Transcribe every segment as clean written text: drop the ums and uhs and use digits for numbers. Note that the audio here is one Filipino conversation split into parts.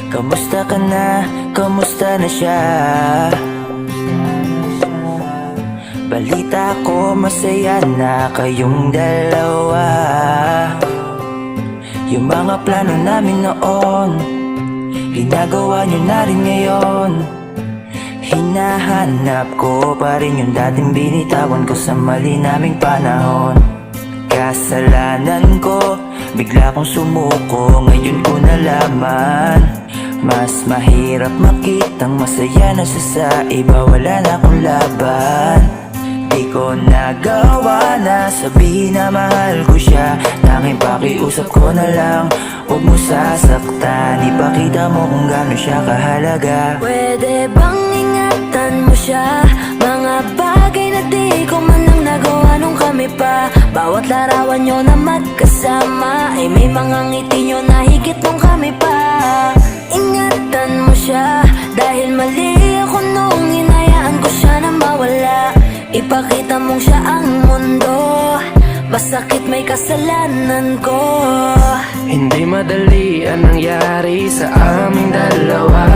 Kamusta ka na? Kamusta na siya? Balita ko masaya na kayong dalawa. Yung mga plano namin noon, ginagawa nyo na rin ngayon. Hinahanap ko pa rin yung dating binitawan ko sa mali naming panahon. Kasalanan ko, bigla kong sumuko, ngayon ko nalaman. Mas mahirap makitang masaya na siya sa iba, wala na akong laban. Di ko nagawa na sabihin na mahal ko siya. Tanging pakiusap ko na lang, huwag mo sasaktan. Ipakita mo kung gaano siya kahalaga. Pwede bang ingatan mo siya? Mga bagay na di ko man lang nagawa nung kami pa. Bawat larawan nyo na magkasama ay may mga ngiti nyo na higit nung kami pa. Ingatan mo siya dahil mali ako nung hinayaan ko siya na mawala. Ipakita mong siya ang mundo, masakit may kasalanan ko. Hindi madali ang nangyari sa aming dalawa.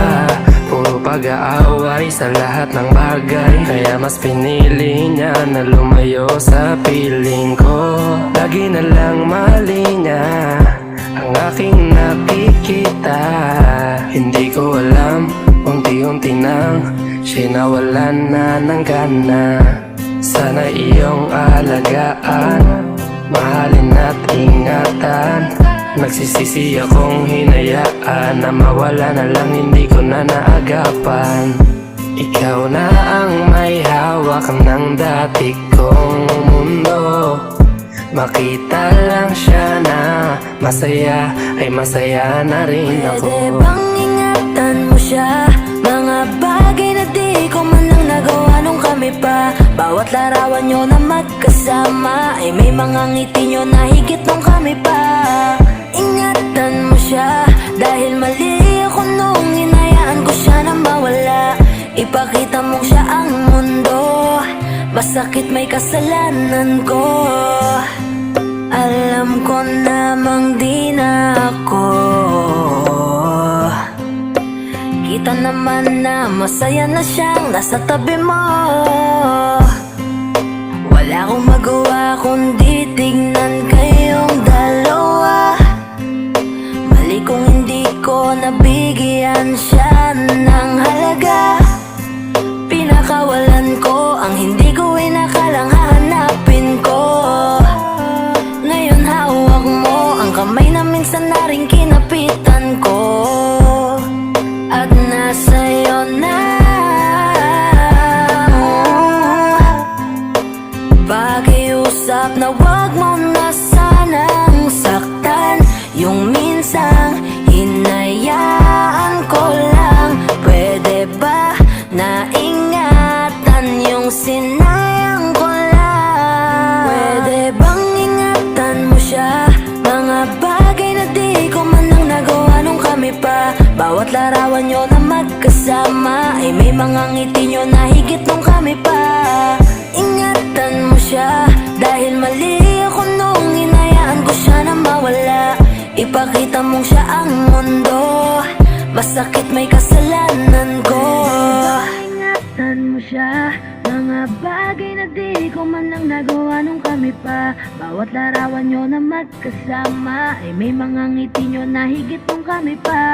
Puro pag-aaway sa lahat ng bagay, kaya mas pinili niya na lumayo sa piling ko. Lagi na lang mali niya ang aking nakikita. Hindi ko alam, unti-unti nang siya'y nawalan na ng gana. Sana iyong alagaan, mahalin at ingatan. Nagsisisi akong hinayaan na mawala na lang, hindi ko na naagapan. Ikaw na ang may hawak ng dati kong mundo. Makita lang siya na masaya, ay masaya na rin ako. Pwede bang ingatan mo siya? Mga bagay na di ko man lang nagawa nung kami pa. Bawat larawan nyo na magkasama ay may mga ngiti nyo na higit nung kami pa. Ingatan mo siya dahil mali ako nung hinayaan ko siya na mawala. Ipakita mong siya ang mundo, masakit may kasalanan ko. Alam ko namang di na ako. Kita naman na masaya na siyang nasa tabi mo. Wala akong magawa kundi tignan kayong dalawa. Mali kung hindi ko nabigyan siya ng halaga. Pinakawalan ko ang hindi ko inakalang hahanapin ko. Ngayon hawak mo ang kamay na minsan na rin kinapitan ko. At nasa'yo na. Pakiusap na wag mo na sanang saktan. Yung minsang hinayaan ko lang. Pwede ba na ingatan yung sinayang ko lang? Pwede bang ingatan mo siya? Mga bagay na di ko man lang nagawa nung kami pa. Bawat larawan nyo na magkasama ay may mga ngiti nyo na higit nung kami pa. Ingatan mo siya dahil mali ako nung hinayaan ko siya na mawala. Ipakita mong siya ang mundo, masakit may kasalanan ko. Ingatan mo siya, mga bagay na di ko man lang nagawa nung kami pa. Bawat larawan nyo na magkasama ay may mga ngiti nyo na higit nung kami pa.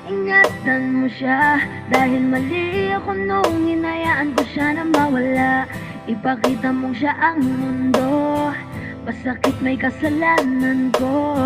Ingatan mo siya dahil mali ako nung hinayaan ko siya na mawala. Ipakita mong siya ang mundo, masakit may kasalanan ko.